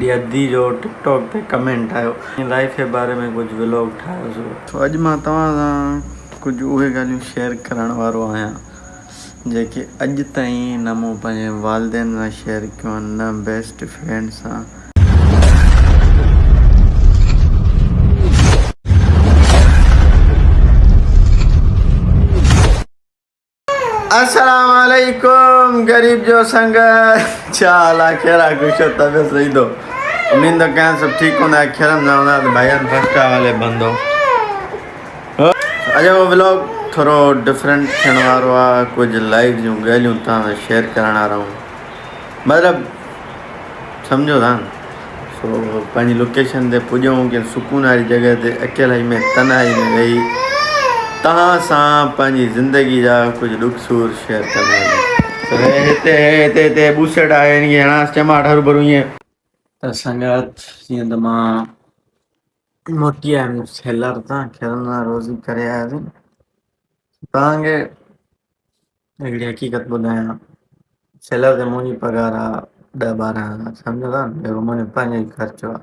अद्धी जो टिकटॉक पे कमेंट आयो लाइफ के बारे में कुछ व्लॉग ठाहियोसीं। तो अॼु मां तव्हां सां कुझु उहे ॻाल्हियूं शेयर करण वारो आहियां जेके अॼु ताईं न मूं पंहिंजे वालदेन सां शेयर कयूं आहिनि न बेस्ट फ्रेंड सां। अस्सलाम वालेकुम गरीब जो संगत छा हाल आहे? कहिड़ा ख़ुशि तबियत सही थो? उम्मीद कयां सभु ठीकु हूंदा खैरम न हूंदा त भाइयों फर्स्ट वाले बंदो। अॼु वो व्लॉग थोरो डिफरेंट थियण वारो आहे। कुझु लाइफ जूं ॻाल्हियूं तव्हां सां शेयर करण वारा आहियूं, मतिलबु सम्झो था न। सो पंहिंजी लोकेशन ते पुॼूं कि सुकून वारी जॻह ते अकेलाई में तन्हाई में वेही तव्हां सां पंहिंजी ज़िंदगी जा कुझु ॾुख सूर शेयर कंदा आहियूं। हिते बूसेट आहे इअं हणांसि चमाट हरू भरू ईअं त संगत जीअं त मां मोटी आहियां सेलर तां खेरंदा रोज़ी करे आयासीं। तव्हांखे हिकिड़ी हक़ीक़त ॿुधायां, सेलर ते मुंहिंजी पघार आहे 10-12 हज़ार, सम्झो था न। जेको मुंहिंजो पंहिंजो ई ख़र्चो आहे,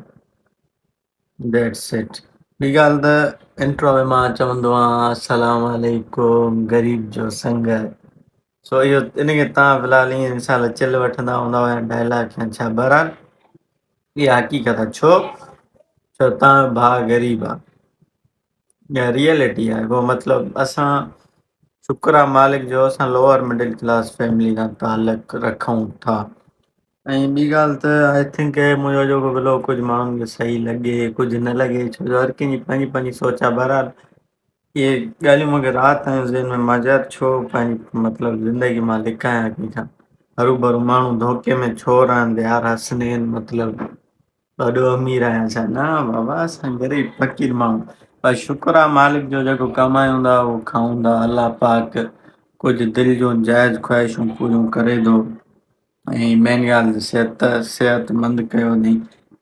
डेट्स इट। ॿी ॻाल्हि त इंट्रो में मां चवंदो आहियां अस्सलाम वालेकुम गरीब जो संगत। सो इहो इनखे तव्हां फ़िलहाल ईअं मिसाल चिल वठंदा हूंदव या डायलॉग या छा, बहरहाल इहा हक़ीक़त आहे। छो तव्हांजो भाउ ग़रीब आहे, इहा रियलिटी आहे। पोइ मतिलबु असां शुक्र आहे मालिक जो असां लोअर मिडिल क्लास फैमिली खां तालुक़ु रखूं था। ऐं ॿी ॻाल्हि त आई थिंक मुंहिंजो जेको व्लॉग कुझु माण्हुनि खे सही लॻे कुझु न लॻे, छो जो हर कंहिंजी पंहिंजी पंहिंजी सोच आहे। बहरहाल इहे ॻाल्हियूं मूंखे राति ताईं ज़हन में मज़र छो पंहिंजी मतिलबु ज़िंदगी मां लिकायां कंहिंखां। हरू भरू माण्हू धोखे में छो रहंदे यार हसनैन मतिलबु ॾाढो अमीर आहियां छा? न बाबा, असां ग़रीब फ़क़ीर माण्हू। पर शुक्र आहे मालिक जो जेको कमायूं था उहो खाऊं था। अलाह पाक कुझु दिलि जूं जाइज़ ख़्वाहिशूं पूरियूं करे थो। ऐं मेन ॻाल्हि सिहतमंद कयो अथई,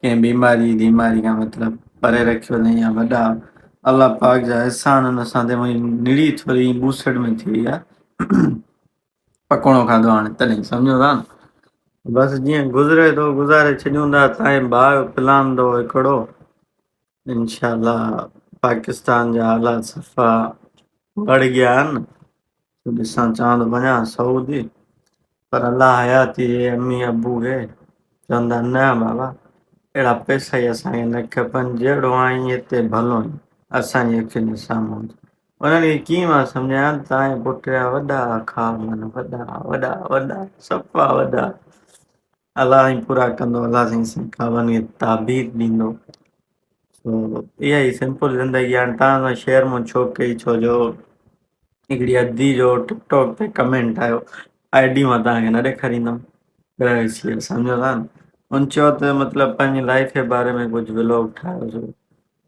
कंहिं बीमारी खां मतिलबु परे रखियो अथई। या वॾा अलाह पाक जा एहसान असां ते। मुंहिंजी निड़ी थोरी बूसट में थी वई आहे, पकोड़ो खाधो हाणे तॾहिं, सम्झो था न। बसि जीअं गुज़रे थो गुज़ारे छॾियूं था। तव्हांजे भाउ जो प्लान थो हिकिड़ो, इंशाअल्लाह पाकिस्तान जा हालात सफ़ा बढ़ गया आहिनि। ॾिसां चवां थो वञा सऊदी, पर अलाह हयाती ॾे अम्मी अबू खे। चवंदा न बाबा, अहिड़ा पैसा ई असांखे न खपनि, जहिड़ो आहीं हिते भलो आहीं, असांजी अखियुनि जे साम्हूं। उन्हनि खे कीअं मां सम्झायां तव्हांजे पुट जा वॾा ख़्वाब आहिनि, वॾा वॾा सफ़ा वॾा। अलाह ई पूरा कंदो, अलाह साईं ख़्वाबनि खे ताबीर ॾींदो। इहा ई सिंपल ज़िंदगी आहे। तव्हां सां शेयर मूं छो कई, छो जो हिकिड़ी अद्धी जो टिकटॉक ते कमेंट आयो, आईडी मां तव्हांखे न ॾेखारींदुमि, सम्झो था न। उन चयो त मतिलबु पंहिंजी लाइफ जे बारे में कुझु व्लॉग ठाहियोसीं।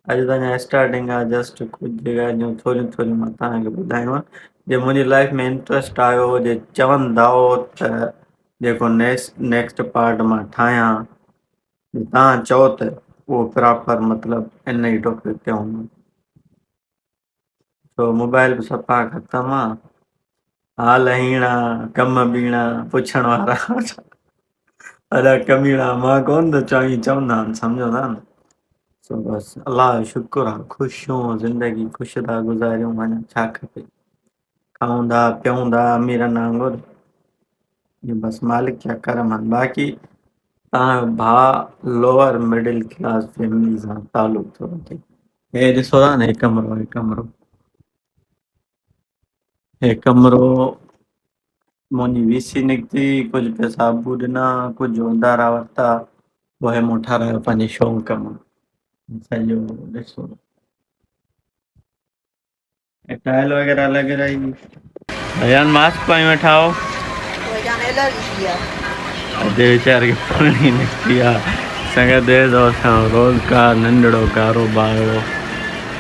अॼु त अञा स्टार्टिंग आहे, जस्ट कुझु ॻाल्हियूं थोरियूं मां तव्हांखे ॿुधायूं आहिनि। जे मुंहिंजी लाइफ में इंट्रस्ट आयो, जे चवंदव त जेको नेक्स्ट पार्ट मां ठाहियां, तव्हां चओ त उहो प्रॉपर मतिलबु इन ई टॉपिक ते हूंदो। तो मोबाइल बि सफ़ा ख़तमु आहे, हाल हीणा कम ॿीणा पुछण वारा अदा कमीणा मां कोन थो चवां, चवंदा आहिनि, सम्झो था न। सो बसि अलाह जो शुक्र आहे, ख़ुशियूं ज़िंदगी ख़ुशि था गुज़ारियूं। वञा छा खपे, खाऊं था पीऊं था अमीरनि वांगुरु, बसि मालिक जा करम आहिनि। बाक़ी तव्हांजो भाउ लोअर मिडिल क्लास फैमिली सां तालुक़ु थो रखे। हे ॾिसो था न, हे कमिरो मुंहिंजी वीसी निकिती, कुझु पैसा अबू ॾिना, कुझु उधारा वरिता, पोइ मूं ठाराहियो पंहिंजे शौक़ मां। सॼो ॾिसो टाइल वग़ैरह लॻाई, भैया मास्क पाए वेठा हो, अधे वीचारे खे पाणी निकिती आहे। संगत दे तो असां रोज़गार नंढड़ो कारोबार,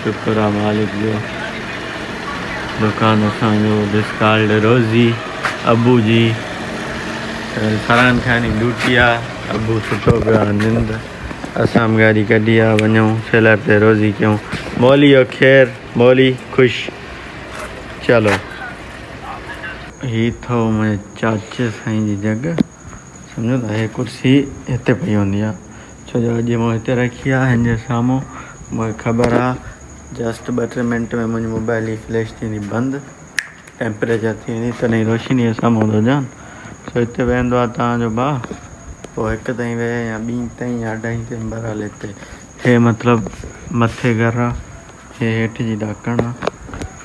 शुक्र आहे मालिक जो। दुकान असांजो दिस कॉल्ड रोज़ी, अबू जी फरान खानी ड्यूटी आहे। अबू सुठो पियो आहे निंड, असां बि गाॾी कढी आहे, वञूं सेलर ते रोज़ी कयूं। मौली जो ख़ैरु, मौली ख़ुशि। चलो ही थो मुंहिंजे चाचे साईं जी जॻह, सम्झो था। हे कुर्सी हिते पई हूंदी आहे, छो छो जो अॼु मूं हिते रखी आहे हिन जे साम्हूं मूंखे ख़बर आहे जस्ट 2-3 मिंट में मुंहिंजी मोबाइल जी फ्लैश थींदी बंदि, टेम्परेचर थी वेंदी, तॾहिं रोशनी जे साम्हूं थो ॼाण। सो हिते वेहंदो आहे तव्हांजो भाउ, पोइ 1 ताईं वेहे या 2 ताईं या 2:30 ताईं बरहाल हिते। हे मतिलबु मथे घर आहे, हे हेठि जी ॾाकण आहे।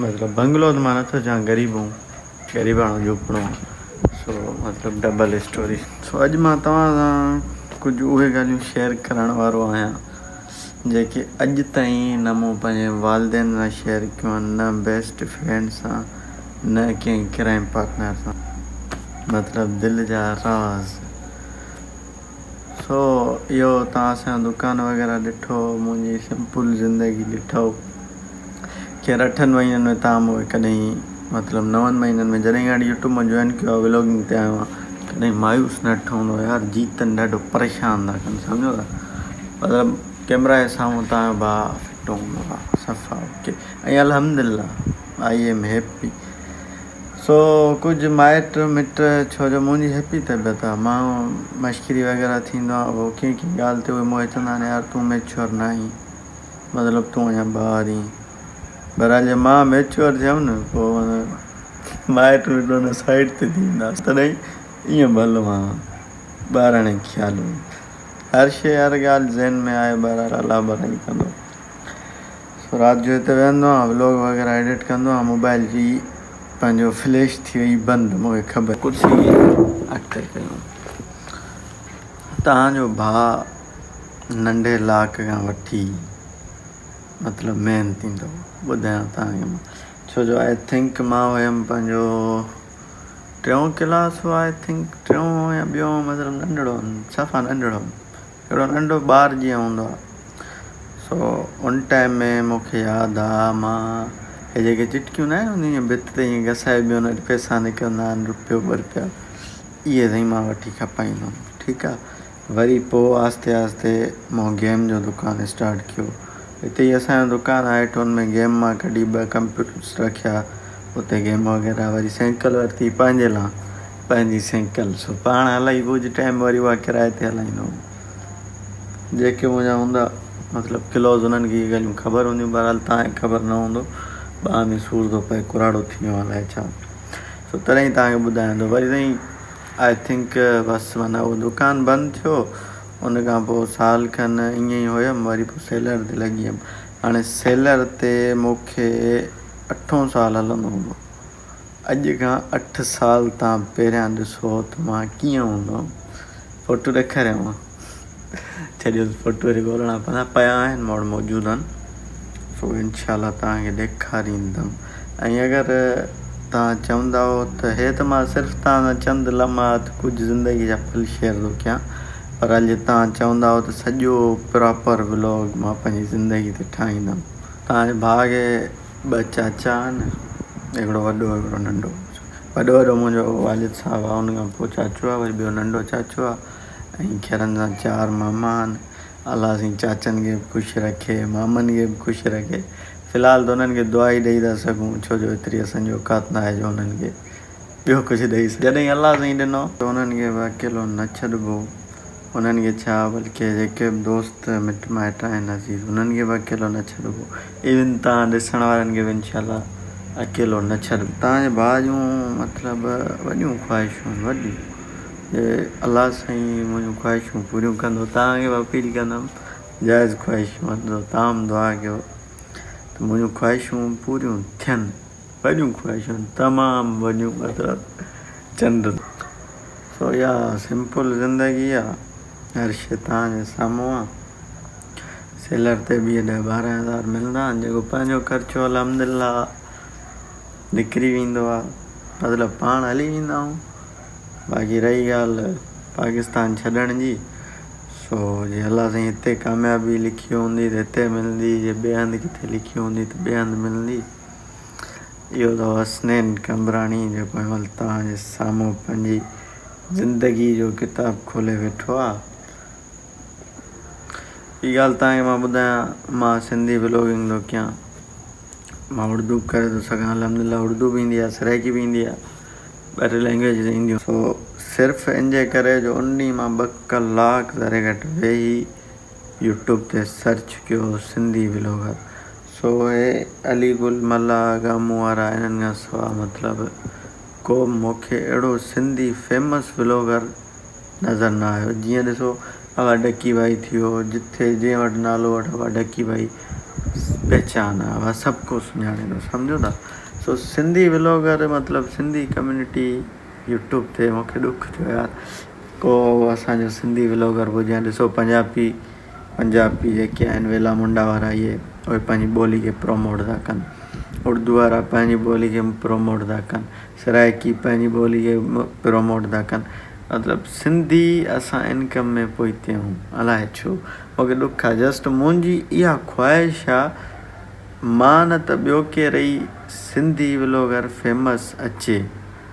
मतिलबु बंगलो त मां नथो चवां, ग़रीबाणो झूपड़ो आहे। सो मतिलबु डबल स्टोरी। सो अॼु मां तव्हां सां कुझु उहे ॻाल्हियूं शेयर करण वारो आहियां जेके अॼु ताईं न मूं पंहिंजे वालदेन सां शेयर कयूं आहिनि, न बेस्ट फ्रेंड सां, न कंहिं क्राइम पार्टनर सां, मतिलबु दिलि जा राज़। सो इहो तव्हां असांजो दुकानु वग़ैरह ॾिठो, मुंहिंजी सिंपल ज़िंदगी ॾिठो। केरु 8 महीननि में तव्हां मूंखे कॾहिं मतिलबु 9 महीननि में जॾहिं खां यूट्यूब मां जॉइन कयो आहे, व्लॉगिंग ते आयो आहियां, कॾहिं मायूस न ठहंदो यार। जीतनि ॾाढो परेशान था कनि, सम्झो था। मतिलबु कैमरा जे साम्हूं तव्हांजो भाउ फिट हूंदो आहे, सफ़ा ओके। ऐं अल्हम्दुलिल्लाह आई एम हैप्पी। सो कुझु माइट मिट, छो जो मुंहिंजी हैप्पी तबियत आहे, माण्हू मश्करी वग़ैरह थींदो आहे, उहो कंहिं ॻाल्हि ते उहे मूंखे चवंदा आहिनि यार तूं मैच्योर न आहीं, मतिलबु तूं अञा ॿार आहीं। बहरहाल जे मां मैच्योर थियमि न, पोइ माइट मिट हुन साइड ते थींदासीं, तॾहिं ईअं भलो मां ॿारणे ख़्याल हुई। हर शइ हर ॻाल्हि ज़हन में आहे, बहरहाल अलाह भलाई कंदो। सो राति जो हिते वेहंदो आहियां, व्लॉग वग़ैरह एडिट कंदो आहियां, मोबाइल जी पंहिंजो फ्लैश थी वई बंदि, मूंखे ख़बर। कुर्सी अॻिते कयूं। तव्हांजो भाउ नंढे लाक खां वठी मतिलबु मेन थींदो, ॿुधायां तव्हांखे मां। छो जो आई थिंक मां हुयमि पंहिंजो 3 क्लास हो, आई थिंक 3 या 2, मतिलबु नंढड़ो, सफ़ा नंढड़ो, हिकिड़ो नंढो ॿार जीअं हूंदो आहे। सो उन टाइम में मूंखे यादि आहे, मां हे जेके चिटकियूं न आहिनि ईअं भित ते ईअं घसाइबियूं, उन वटि पैसा निकिरंदा आहिनि, ₹1-2, इहे साईं मां वठी खपाईंदुमि, ठीकु आहे। वरी पोइ आहिस्ते आहिस्ते मूं गेम जो दुकानु स्टार्ट कयो। हिते ई असांजो दुकानु आहे, हेठि हुन में गेम मां कढी 2 कंप्यूटर्स रखिया, उते गेम वग़ैरह। वरी साइकिल वरिती पंहिंजे लाइ, पंहिंजी साइकिल। सो पाण हलाई कुझु टाइम, वरी उहा किराए ते हलाईंदो हुउमि। जेके मुंहिंजा हूंदा मतिलबु क्लोज़, उन्हनि खे इहे ॻाल्हियूं ख़बर हूंदियूं, बहरहाल तव्हांखे ख़बर न हूंदो, ॿाह में सूर थो पए, कुराड़ो थी वियो अलाए छा। सो तॾहिं तव्हांखे ॿुधाईंदो। वरी ताईं आई थिंक बसि माना उहो दुकानु बंदि थियो, उन खां पोइ साल खनि ईअं ई हुयमि, वरी पोइ सेलर ते लॻी वियमि। हाणे सेलर ते मूंखे 8 साल हलंदो हूंदो। अॼु खां 8 साल तव्हां पहिरियां ॾिसो त मां कीअं हूंदो हुअमि। फ़ोटू ॾेखारियांव, छॾियो फ़ोटू वरी ॻोल्हणा पवंदा, पिया आहिनि मूं वटि मौजूदु आहिनि। सो इनशाला तव्हांखे ॾेखारींदुमि। ऐं अगरि तव्हां चवंदा हो त हे त मां सिर्फ़ु तव्हां सां चंद लम्हात कुझु ज़िंदगी जा पल शेयर थो कयां, पर अॼु तव्हां चवंदा हो त सॼो प्रॉपर व्लॉग मां पंहिंजी ज़िंदगी ते ठाहींदुमि। तव्हांजे भाउ खे 2 चाचा आहिनि, हिकिड़ो वॾो हिकिड़ो नंढो। वॾो मुंहिंजो वालिद साहबु आहे, उन खां पोइ चाचो आहे, वरी ॿियो नंढो चाचो आहे, ऐं खेरनि सां 4 मामा आहिनि। अलाह साईं चाचनि खे बि ख़ुशि रखे, मामनि खे बि ख़ुशि रखे। फ़िलहालु त उन्हनि खे दुआ ई ॾेई था सघूं, छो जो एतिरी असांजी औकात न आहे जो उन्हनि खे ॿियो कुझु ॾेई सघूं। जॾहिं अलाह साईं ॾिनो त उन्हनि खे बि अकेलो न छॾिबो। उन्हनि खे छा, बल्कि जेके बि दोस्त मिट माइट आहिनि अज़ीज़, उन्हनि खे बि अकेलो न छॾिबो। इवन तव्हां ॾिसण वारनि खे बि इनशाला अकेलो न छॾिबो। तव्हांजे भाउ जूं मतिलबु वॾियूं ख़्वाहिशूं आहिनि, वॾियूं, जे अलाह साईं मुंहिंजूं ख़्वाहिशूं पूरियूं कंदो। तव्हांखे बि अपील कंदुमि, जाइज़ ख़्वाहिशूं वठंदो, तव्हां दुआ कयो त मुंहिंजूं ख़्वाहिशूं पूरियूं थियनि। वॾियूं ख़्वाहिशूं, तमामु वॾियूं, मतिलबु चंड। सो इहा सिंपल ज़िंदगी आहे, हर शइ तव्हांजे साम्हूं आहे। सेलर ते बि 10-12 हज़ार मिलंदा आहिनि, जेको पंहिंजो ख़र्चो अल्हम्दुलिल्लाह निकिरी वेंदो आहे, मतिलबु पाण हली वेंदा आहियूं। बाक़ी रही ॻाल्हि पाकिस्तान छॾण जी, सो जे अलाह साईं हिते कामयाबी लिखी हूंदी त हिते मिलंदी, जे ॿिए हंधि किथे लिखी हूंदी त ॿिए हंधि मिलंदी। इहो अथव हसनैन कमराणी, जेको हिनमहिल तव्हांजे साम्हूं पंहिंजी ज़िंदगी जो किताबु खोले वेठो आहे। ॿी ॻाल्हि तव्हांखे मां ॿुधायां, मां सिंधी व्लॉगिंग थो कयां, मां उर्दू करे थो सघां, अल्हम्दुलिल्लाह उर्दू बि ईंदी आहे, सराइकी बि ईंदी आहे, 2 लैंग्वेज ईंदियूं। सो सिर्फ़ु इन जे करे जो उन ॾींहुं मां 2 कलाक ज़रे घटि वेही यूट्यूब ते सर्च कयो सिंधी व्लॉगर। सो हे अली गुल मला गामू वारा इन्हनि खां सवाइ मतिलबु को मूंखे अहिड़ो सिंधी फेमस व्लॉगर नज़र न आयो। जीअं ॾिसो आवा डकी भाई थी वियो, जिथे जंहिं वटि नालो वठो आहे डकी भाई पहचान आहे, आवा सभु को सुञाणे थो, सम्झो था। सो सिंधी व्लॉगर मतिलबु सिंधी कम्यूनिटी यूट्यूब ते मूंखे ॾुख थियो यार, को असांजो सिंधी व्लॉगर हुजे। ॾिसो पंजाबी जेके आहिनि वेला मुंडा वारा, इहे उहे पंहिंजी ॿोली खे प्रमोट था कनि, उर्दू वारा पंहिंजी ॿोली खे प्रमोट था कनि, सराइकी पंहिंजी ॿोली खे प्रमोट था कनि। मतिलबु सिंधी असां इनकम में पोइते आहियूं, अलाए छो मूंखे ॾुख आहे। जस्ट मुंहिंजी इहा ख़्वाहिश आहे मां न त ॿियो केरु सिंधी व्लॉगर फेमस अचे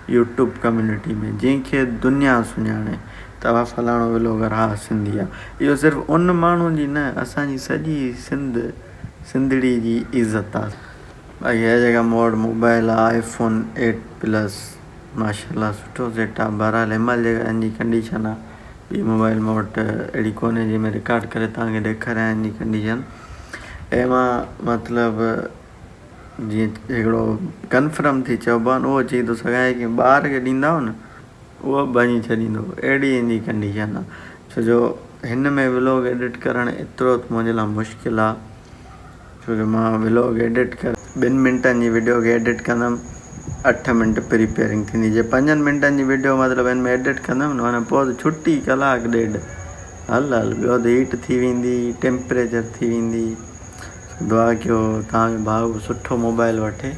यूट्यूब कम्यूनिटी में, जंहिंखे दुनिया सुञाणे तव्हां फलाणो व्लॉगर हा सिंधी आहे। इहो सिर्फ़ु उन माण्हू जी न, असांजी सॼी सिंधड़ी जी इज़त आहे। भाई इहा जॻह मूं वटि मोबाइल आहे आईफोन 8 प्लस, माशाल्लाह सुठो सेट आहे। बहरहाल हिनमहिल जेका हिन जी कंडीशन आहे, ॿी मोबाइल मूं वटि अहिड़ी कोन्हे जंहिंमें रिकॉर्ड करे तव्हांखे ॾेखारियां हिन जी कंडीशन। ऐं मां मतिलबु जीअं हिकिड़ो कंफर्म थी चइबो आहे न, उहो चई थो सघां कि ॿार खे ॾींदा न उहो भञी छॾींदो, अहिड़ी हिन जी कंडीशन आहे। छो जो हिन में व्लॉग एडिट करणु एतिरो मुंहिंजे लाइ मुश्किल आहे, छो जो मां व्लॉग एडिट कर 2 मिंटनि जी वीडियो खे एडिट कंदुमि, 8 मिंट प्रिपेयरिंग थींदी। जे 5 मिंटनि जी वीडियो मतिलबु हिन में एडिट कंदुमि न, माना पोइ त छुटी 1-1.5 हल ॿियो त हीट थी वेंदी, टेम्परेचर थी वेंदी। दुआ कयो तव्हांजो भाउ सुठो मोबाइल वठे,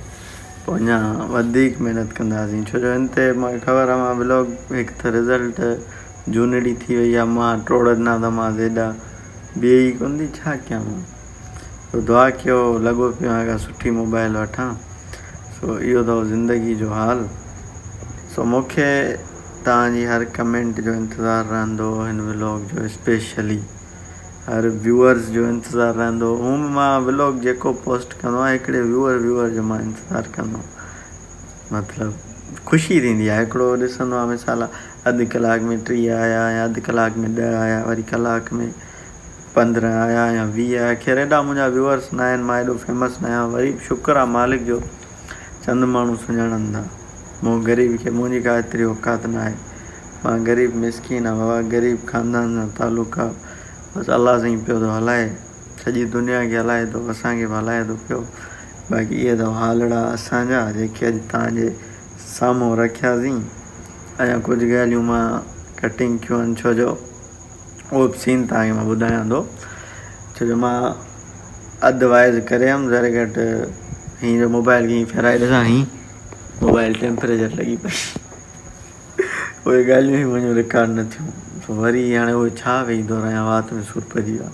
पोइ अञा वधीक महिनत कंदासीं। छो जो हिन ते मूंखे ख़बर आहे मां व्लॉग हिकु त रिज़ल्ट जूनड़ी थी वई आहे, मां टोड़ंदा त मां हेॾा ॿिए ई कोन थी छा कयां मां। सो दुआ कयो, लॻो पियो आहे का सुठी मोबाइल वठां। सो इहो अथव ज़िंदगी जो हाल। सो मूंखे तव्हांजी हर कमेंट जो इंतज़ारु रहंदो, हिन व्लॉग जो स्पेशली हर व्यूअर्स जो इंतज़ारु रहंदो। हूअं मां व्लॉग जेको पोस्ट कंदो आहियां हिकिड़े व्यूअर जो मां इंतज़ारु कंदो, मतिलबु ख़ुशी थींदी आहे। हिकिड़ो ॾिसंदो आहे मिसाल अधु कलाक में 30 आया या अधु कलाक में 10 आया, वरी कलाक में 15 आया या 20 आया। ख़ैर हेॾा मुंहिंजा व्यूअर्स न आहिनि, मां हेॾो फेमस न आहियां, वरी शुक्र आहे मालिक जो चंद माण्हू सुञाणनि था। मूं ग़रीब खे, मुंहिंजी का एतिरी औकात न आहे, मां ग़रीब मिसकिन आहे बाबा, ग़रीब ख़ानदान जा तालुका, बसि अलाह साईं पियो थो हलाए, सॼी दुनिया खे हलाए थो, असांखे बि हलाए थो पियो। बाक़ी इहे अथव हालड़ा असांजा जेके अॼु तव्हांजे साम्हूं रखियासीं। अञा कुझु ॻाल्हियूं मां कटिंग कयूं आहिनि, छो जो उहो बि सीन तव्हांखे मां ॿुधायां थो। छो जो मां अदरवाइज़ करे हुअमि ज़रे घटि हीअं जो मोबाइल खे फेराए ॾिसां, हीअं मोबाइल टेम्परेचर लॻी पई, उहे ॻाल्हियूं ई मुंहिंजूं रिकॉर्ड न थियूं। सो वरी हाणे उहे छा वेही दोहरायां, वात में सूर पइजी वियो आहे।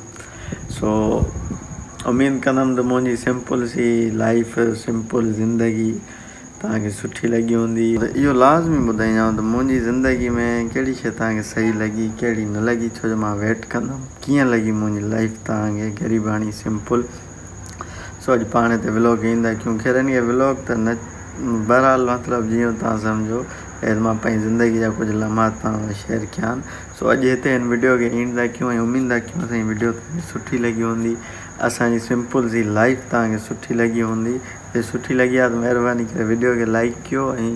सो उमेदु कंदुमि त मुंहिंजी सिंपल सी लाइफ, सिंपल ज़िंदगी तव्हांखे सुठी लॻी हूंदी। त इहो लाज़मी ॿुधाईंदव त मुंहिंजी ज़िंदगी में कहिड़ी शइ तव्हांखे सही लॻी, कहिड़ी न लॻी, छो जो मां वेट कंदुमि कीअं लॻी मुंहिंजी लाइफ तव्हांखे ग़रीबाणी सिंपल। सो अॼु पाण हिते व्लॉग ईंदा कयूं। ख़ैर हिन खे व्लॉग त न, बहरहाल मतिलबु जीअं तव्हां सम्झो, ऐं मां पंहिंजी ज़िंदगी जा कुझु लम्हा तव्हां शेयर कया आहिनि। सो अॼु हिते हिन वीडियो खे एंड था कयूं ऐं उमेदु था कयूं असांजी वीडियो तव्हांखे सुठी लॻी हूंदी, असांजी सिंपल सी लाइफ तव्हांखे सुठी लॻी हूंदी। जे सुठी लॻी आहे त महिरबानी करे वीडियो खे लाइक कयो ऐं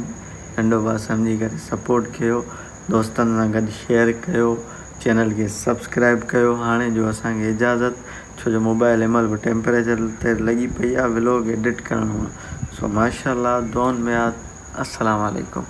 नंढो भाउ सम्झी करे सपोर्ट कयो, दोस्तनि सां गॾु शेयर कयो, चैनल खे सब्सक्राइब कयो। हाणे जो असांखे इजाज़त, छो जो मोबाइल हिनमहिल बि टेम्परेचर ते लॻी पई आहे, व्लॉग एडिट करिणो आहे। सो माशाल्लाह, दुआउनि में यादि, अस्सलाम वालेकुम।